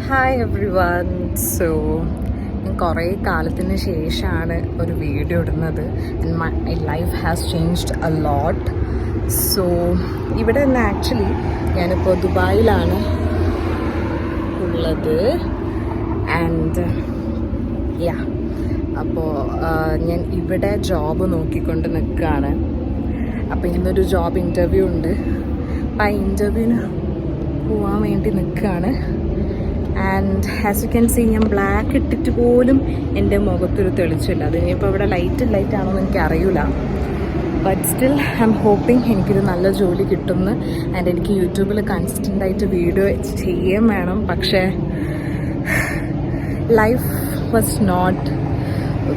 Hi every one. So ഞാൻ കുറേ കാലത്തിന് ശേഷമാണ് ഒരു വീഡിയോ ഇടുന്നത്. And my life has changed a lot. So ഇവിടെ നിന്ന് ആക്ച്വലി ഞാനിപ്പോൾ ദുബായിലാണ് ഉള്ളത്. ആൻഡ് യാ, അപ്പോൾ ഞാൻ ഇവിടെ ജോബ് നോക്കിക്കൊണ്ട് നിൽക്കുകയാണ്. അപ്പോൾ ഇന്നൊരു ജോബ് ഇൻ്റർവ്യൂ ഉണ്ട്. അപ്പം ആ ഇൻ്റർവ്യൂവിന് പോകാൻ വേണ്ടി നിൽക്കുകയാണ്. And as you can see, ഞാൻ ബ്ലാക്ക് ഇട്ടിട്ട് പോലും എൻ്റെ മുഖത്തൊരു തെളിച്ചില്ല. അത് ഇനിയിപ്പോൾ ഇവിടെ ലൈറ്റ് ആണോ എന്ന് എനിക്ക് അറിയില്ല. But still I am hoping എനിക്കൊരു നല്ല ജോലി കിട്ടുമെന്ന്. ആൻഡ് എനിക്ക് യൂട്യൂബിൽ കൺസിസ്റ്റൻ്റായിട്ട് വീഡിയോ ചെയ്യാൻ വേണം. പക്ഷേ life was not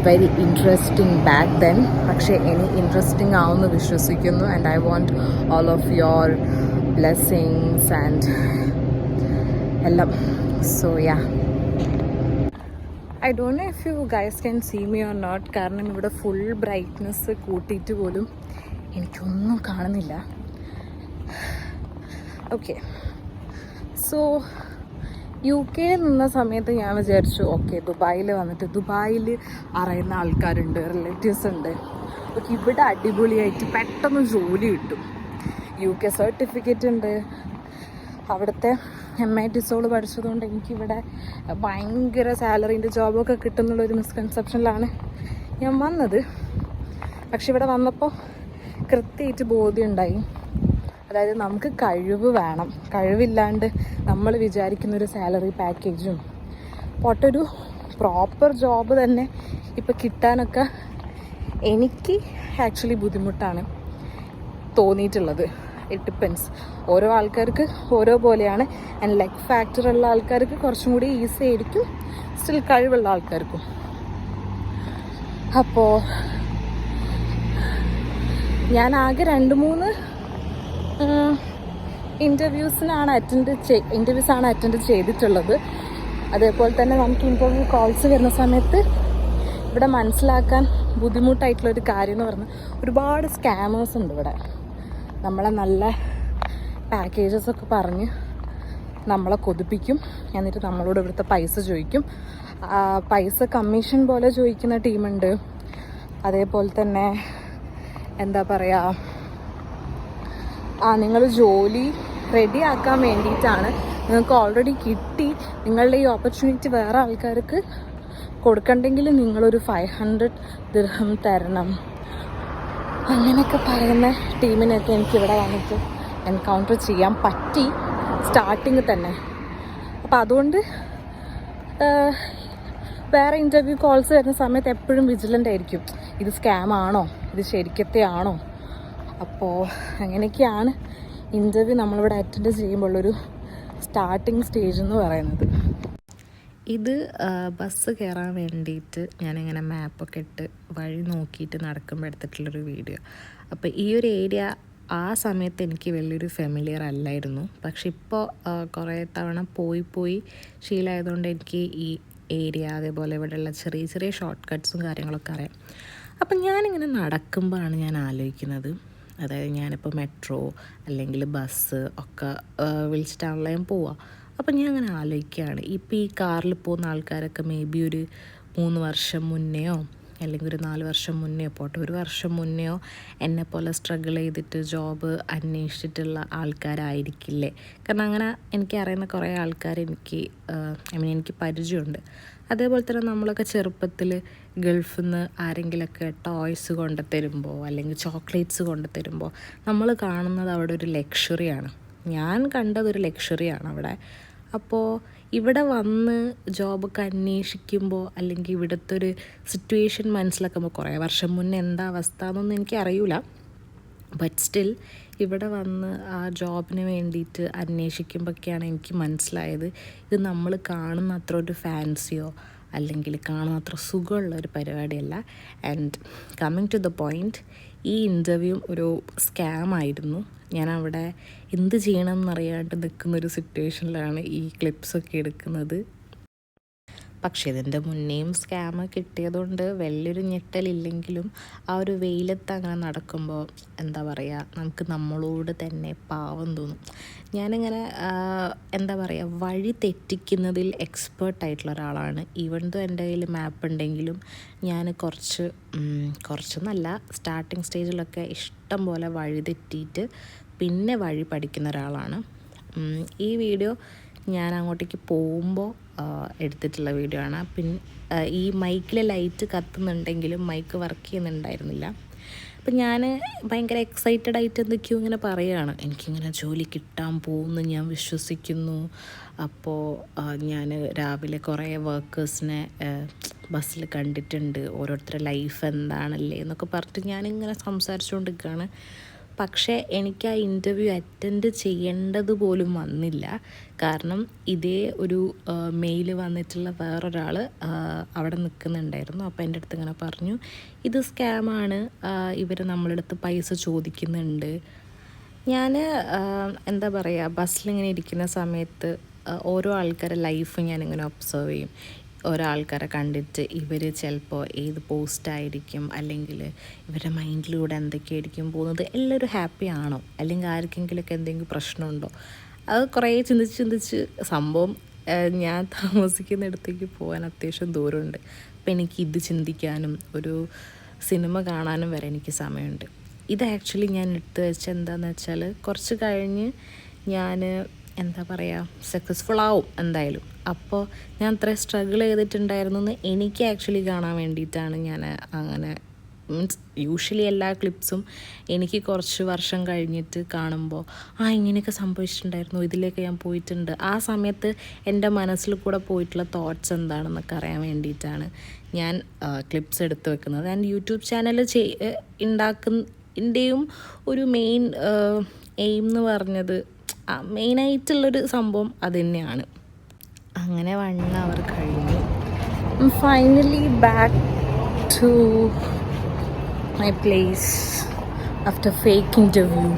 very interesting back then. പക്ഷേ ഇനി ഇൻട്രസ്റ്റിംഗ് ആവുമെന്ന് വിശ്വസിക്കുന്നു. And I want all of your blessings and എല്ലാം. So yeah, I don't know if you guys can see me or not. കാരണം ഇവിടെ ഫുൾ ബ്രൈറ്റ്നെസ് കൂട്ടിയിട്ട് പോലും എനിക്കൊന്നും കാണുന്നില്ല. ഓക്കെ, സോ UK നിന്ന സമയത്ത് ഞാൻ വിചാരിച്ചു ഓക്കെ ദുബായിൽ വന്നിട്ട് ദുബായിൽ അറിയുന്ന ആൾക്കാരുണ്ട്, റിലേറ്റീവ്സ് ഉണ്ട്, ഓക്കെ ഇവിടെ അടിപൊളിയായിട്ട് പെട്ടെന്ന് ജോലി കിട്ടും. UK സർട്ടിഫിക്കറ്റ് ഉണ്ട്, അവിടുത്തെ MI ടിസോള് പഠിച്ചതുകൊണ്ട് എനിക്കിവിടെ ഭയങ്കര സാലറീൻ്റെ ജോബൊക്കെ കിട്ടുന്നുള്ളൊരു മിസ്കൺസെപ്ഷനിലാണ് ഞാൻ വന്നത്. പക്ഷെ ഇവിടെ വന്നപ്പോൾ കൃത്യമായിട്ട് ബോധ്യമുണ്ടായി, അതായത് നമുക്ക് കഴിവ് വേണം. കഴിവില്ലാണ്ട് നമ്മൾ വിചാരിക്കുന്നൊരു സാലറി പാക്കേജും പൊട്ടൊരു പ്രോപ്പർ ജോബ് തന്നെ ഇപ്പം കിട്ടാനൊക്കെ എനിക്ക് ആക്ച്വലി ബുദ്ധിമുട്ടാണ് തോന്നിയിട്ടുള്ളത്. ഇറ്റ് ഡിപ്പെൻസ്, ഓരോ ആൾക്കാർക്ക് ഓരോ പോലെയാണ്. ആൻഡ് ലെഗ് ഫാക്ടർ ഉള്ള ആൾക്കാർക്ക് കുറച്ചും കൂടി ഈസി ആയിരിക്കും, സ്റ്റിൽ കഴിവുള്ള ആൾക്കാർക്കും. അപ്പോൾ ഞാൻ ആകെ 2-3 ഇൻ്റർവ്യൂസാണ് അറ്റൻഡ് ചെയ്തിട്ടുള്ളത്. അതേപോലെ തന്നെ നമുക്ക് ഇൻ്റർവ്യൂ കോൾസ് വരുന്ന സമയത്ത് ഇവിടെ മനസ്സിലാക്കാൻ ബുദ്ധിമുട്ടായിട്ടുള്ളൊരു കാര്യം എന്ന് പറഞ്ഞാൽ ഒരുപാട് സ്കാമേഴ്സ് ഉണ്ട് ഇവിടെ. നമ്മളെ നല്ല പാക്കേജസൊക്കെ പറഞ്ഞ് നമ്മളെ കൊതിപ്പിക്കും. എന്നിട്ട് നമ്മളോട് ഇവിടുത്തെ പൈസ ചോദിക്കും. പൈസ കമ്മീഷൻ പോലെ ചോദിക്കുന്ന ടീമുണ്ട്. അതേപോലെ തന്നെ എന്താ പറയുക, നിങ്ങൾ ജോലി റെഡിയാക്കാൻ വേണ്ടിയിട്ടാണ്, നിങ്ങൾക്ക് ഓൾറെഡി കിട്ടി, നിങ്ങളുടെ ഈ ഓപ്പർച്യൂണിറ്റി വേറെ ആൾക്കാർക്ക് കൊടുക്കണ്ടെങ്കിൽ നിങ്ങളൊരു 500 ദിർഹം തരണം, അങ്ങനെയൊക്കെ പറയുന്ന ടീമിനെയൊക്കെ എനിക്കിവിടെ വന്നിട്ട് എൻകൗണ്ടർ ചെയ്യാൻ പറ്റി സ്റ്റാർട്ടിങ് തന്നെ. അപ്പം അതുകൊണ്ട് വേറെ ഇൻ്റർവ്യൂ കോൾസ് വരുന്ന സമയത്ത് എപ്പോഴും വിജിലൻ്റ് ആയിരിക്കും, ഇത് സ്കാം ആണോ, ഇത് ശരിക്കത്തെ ആണോ. അപ്പോൾ അങ്ങനെയൊക്കെയാണ് ഇൻ്റർവ്യൂ നമ്മളിവിടെ അറ്റൻഡ് ചെയ്യുമ്പോഴുള്ളൊരു സ്റ്റാർട്ടിങ് സ്റ്റേജ് എന്ന് പറയുന്നത്. ഇത് ബസ് കയറാൻ വേണ്ടിയിട്ട് ഞാനിങ്ങനെ മാപ്പൊക്കെ ഇട്ട് വഴി നോക്കിയിട്ട് നടക്കുമ്പോൾ എടുത്തിട്ടുള്ളൊരു വീഡിയോ. അപ്പോൾ ഈ ഒരു ഏരിയ ആ സമയത്ത് എനിക്ക് വലിയൊരു ഫെമിലിയർ അല്ലായിരുന്നു. പക്ഷെ ഇപ്പോൾ കുറേ തവണ പോയി ശീലമായതുകൊണ്ട് എനിക്ക് ഈ ഏരിയ, അതേപോലെ ഇവിടെയുള്ള ചെറിയ ചെറിയ ഷോർട്ട് കട്ട്സും കാര്യങ്ങളൊക്കെ അറിയാം. അപ്പം ഞാനിങ്ങനെ നടക്കുമ്പോഴാണ് ഞാൻ ആലോചിക്കുന്നത്, അതായത് ഞാനിപ്പോൾ മെട്രോ അല്ലെങ്കിൽ ബസ് ഒക്കെ വിളിച്ചിട്ടാണല്ലോ ഞാൻ പോവുക. അപ്പം ഞാൻ അങ്ങനെ ആലോചിക്കുകയാണ്, ഇപ്പോൾ ഈ കാറിൽ പോകുന്ന ആൾക്കാരൊക്കെ മേ ബി ഒരു 3 വർഷം മുന്നെയോ അല്ലെങ്കിൽ ഒരു 4 വർഷം മുന്നെയോ പോട്ടെ, 1 വർഷം മുന്നെയോ എന്നെപ്പോലെ സ്ട്രഗിൾ ചെയ്തിട്ട് ജോബ് അന്വേഷിച്ചിട്ടുള്ള ആൾക്കാരായിരിക്കില്ലേ. കാരണം അങ്ങനെ എനിക്കറിയുന്ന കുറേ ആൾക്കാർ എനിക്ക് പരിചയമുണ്ട്. അതേപോലെ തന്നെ നമ്മളൊക്കെ ചെറുപ്പത്തിൽ ഗൾഫിൽ നിന്ന് ആരെങ്കിലുമൊക്കെ ടോയ്സ് കൊണ്ട് തരുമ്പോൾ അല്ലെങ്കിൽ ചോക്ലേറ്റ്സ് കൊണ്ട് തരുമ്പോൾ നമ്മൾ കാണുന്നത് അവിടെ ഒരു ലക്ഷറിയാണ്. ഞാൻ കണ്ടതൊരു ലക്ഷറിയാണ് അവിടെ. അപ്പോൾ ഇവിടെ വന്ന് ജോബൊക്കെ അന്വേഷിക്കുമ്പോൾ അല്ലെങ്കിൽ ഇവിടുത്തെ ഒരു സിറ്റുവേഷൻ മനസ്സിലാക്കുമ്പോൾ, കുറേ വർഷം മുന്നേ എന്താ അവസ്ഥ എന്നൊന്നും എനിക്കറിയില്ല, ബട്ട് സ്റ്റിൽ ഇവിടെ വന്ന് ആ ജോബിന് വേണ്ടിയിട്ട് അന്വേഷിക്കുമ്പോഴൊക്കെയാണ് എനിക്ക് മനസ്സിലായത് ഇത് നമ്മൾ കാണുന്ന അത്ര ഒരു ഫാൻസിയോ അല്ലെങ്കിൽ കാണുന്ന അത്ര സുഖമുള്ള ഒരു പരിപാടിയല്ല. And coming to the point, ഈ ഇൻ്റർവ്യൂ ഒരു സ്കാം ആയിരുന്നു. ഞാൻ അവിടെ എന്ത് ചെയ്യണം എന്നറിയാണ്ട് നിൽക്കുന്നൊരു സിറ്റുവേഷനിലാണ് ഈ ക്ലിപ്സൊക്കെ എടുക്കുന്നത്. പക്ഷേ ഇതിൻ്റെ മുന്നേയും സ്കാം കിട്ടിയതുകൊണ്ട് വലിയൊരു ഞെട്ടലില്ലെങ്കിലും ആ ഒരു വെയിലത്ത് അങ്ങനെ നടക്കുമ്പോൾ എന്താ പറയുക, നമുക്ക് നമ്മളോട് തന്നെ പാവം തോന്നും. ഞാനിങ്ങനെ എന്താ പറയുക, വഴി തെറ്റിക്കുന്നതിൽ എക്സ്പേർട്ടായിട്ടുള്ള ഒരാളാണ്. ഈവൻ ദോ എൻ്റെ കയ്യിൽ മാപ്പ് ഉണ്ടെങ്കിലും ഞാൻ കുറച്ചൊന്നല്ല, സ്റ്റാർട്ടിങ് സ്റ്റേജിലൊക്കെ ഇഷ്ടം പോലെ വഴി തെറ്റിയിട്ട് പിന്നെ വഴി പഠിക്കുന്ന ഒരാളാണ്. ഈ വീഡിയോ ഞാൻ അങ്ങോട്ടേക്ക് പോകുമ്പോൾ എടുത്തിട്ടുള്ള വീഡിയോ ആണ്. പിന്നെ ഈ മൈക്കിലെ ലൈറ്റ് കത്തുന്നുണ്ടെങ്കിലും മൈക്ക് വർക്ക് ചെയ്യുന്നുണ്ടായിരുന്നില്ല. അപ്പം ഞാൻ ഭയങ്കര എക്സൈറ്റഡ് ആയിട്ട് എന്തൊക്കെയോ ഇങ്ങനെ പറയുകയാണ്, എനിക്കിങ്ങനെ ജോലി കിട്ടാൻ പോകുന്നു ഞാൻ വിശ്വസിക്കുന്നു. അപ്പോൾ ഞാൻ രാവിലെ കുറേ വർക്കേഴ്സിനെ ബസ്സിൽ കണ്ടിട്ടുണ്ട്, ഓരോരുത്തരുടെ ലൈഫ് എന്താണല്ലേ എന്നൊക്കെ പറഞ്ഞിട്ട് ഞാനിങ്ങനെ സംസാരിച്ചുകൊണ്ടിരിക്കുകയാണ്. പക്ഷേ എനിക്ക് ആ ഇൻ്റർവ്യൂ അറ്റൻഡ് ചെയ്യേണ്ടത് പോലും വന്നില്ല. കാരണം ഇതേ ഒരു മെയിൽ വന്നിട്ടുള്ള വേറൊരാൾ അവിടെ നിൽക്കുന്നുണ്ടായിരുന്നു. അപ്പോൾ എൻ്റെ അടുത്ത് ഇങ്ങനെ പറഞ്ഞു, ഇത് സ്കാമാണ്, ഇവർ നമ്മളടുത്ത് പൈസ ചോദിക്കുന്നുണ്ട്. ഞാൻ എന്താ പറയുക, ബസ്സിലിങ്ങനെ ഇരിക്കുന്ന സമയത്ത് ഓരോ ആൾക്കാരുടെ ലൈഫ് ഞാനിങ്ങനെ ഒബ്സർവ് ചെയ്യും. ഓരോ ആൾക്കാരെ കണ്ടിട്ട് ഇവർ ചിലപ്പോൾ ഏത് പോസ്റ്റായിരിക്കും, അല്ലെങ്കിൽ ഇവരുടെ മൈൻഡിലൂടെ എന്തൊക്കെയായിരിക്കും പോകുന്നത്, എല്ലാവരും ഹാപ്പി ആണോ, അല്ലെങ്കിൽ ആർക്കെങ്കിലുമൊക്കെ എന്തെങ്കിലും പ്രശ്നമുണ്ടോ, അത് കുറേ ചിന്തിച്ച് സംഭവം ഞാൻ താമസിക്കുന്നിടത്തേക്ക് പോകാൻ അത്യാവശ്യം ദൂരമുണ്ട്. അപ്പോൾ എനിക്ക് ഇത് ചിന്തിക്കാനും ഒരു സിനിമ കാണാനും വരെ എനിക്ക് സമയമുണ്ട്. ഇത് ആക്ച്വലി ഞാൻ എടുത്ത് വെച്ച എന്താണെന്ന് വെച്ചാൽ, കുറച്ച് കഴിഞ്ഞ് ഞാൻ എന്താ പറയുക, സക്സസ്ഫുൾ ആവും എന്തായാലും. അപ്പോൾ ഞാൻ അത്ര സ്ട്രഗിൾ ചെയ്തിട്ടുണ്ടായിരുന്നു എന്ന് എനിക്ക് ആക്ച്വലി കാണാൻ വേണ്ടിയിട്ടാണ് ഞാൻ അങ്ങനെ, മീൻസ് യൂഷ്വലി എല്ലാ ക്ലിപ്സും എനിക്ക് കുറച്ച് വർഷം കഴിഞ്ഞിട്ട് കാണുമ്പോൾ ഇങ്ങനെയൊക്കെ സംഭവിച്ചിട്ടുണ്ടായിരുന്നു, ഇതിലേക്ക് ഞാൻ പോയിട്ടുണ്ട്, ആ സമയത്ത് എൻ്റെ മനസ്സിൽ കൂടെ പോയിട്ടുള്ള തോട്ട്സ് എന്താണെന്നൊക്കെ അറിയാൻ വേണ്ടിയിട്ടാണ് ഞാൻ ക്ലിപ്സ് എടുത്ത് വെക്കുന്നത്. ആൻഡ് യൂട്യൂബ് ചാനൽ ഉണ്ടാക്കുന്നതിൻ്റെയും ഒരു മെയിൻ എയിം എന്ന് പറഞ്ഞത്, മെയിനായിട്ടുള്ളൊരു സംഭവം അത് തന്നെയാണ്. അങ്ങനെ 1 hour കഴിഞ്ഞു. Finally back to my place after fake interview.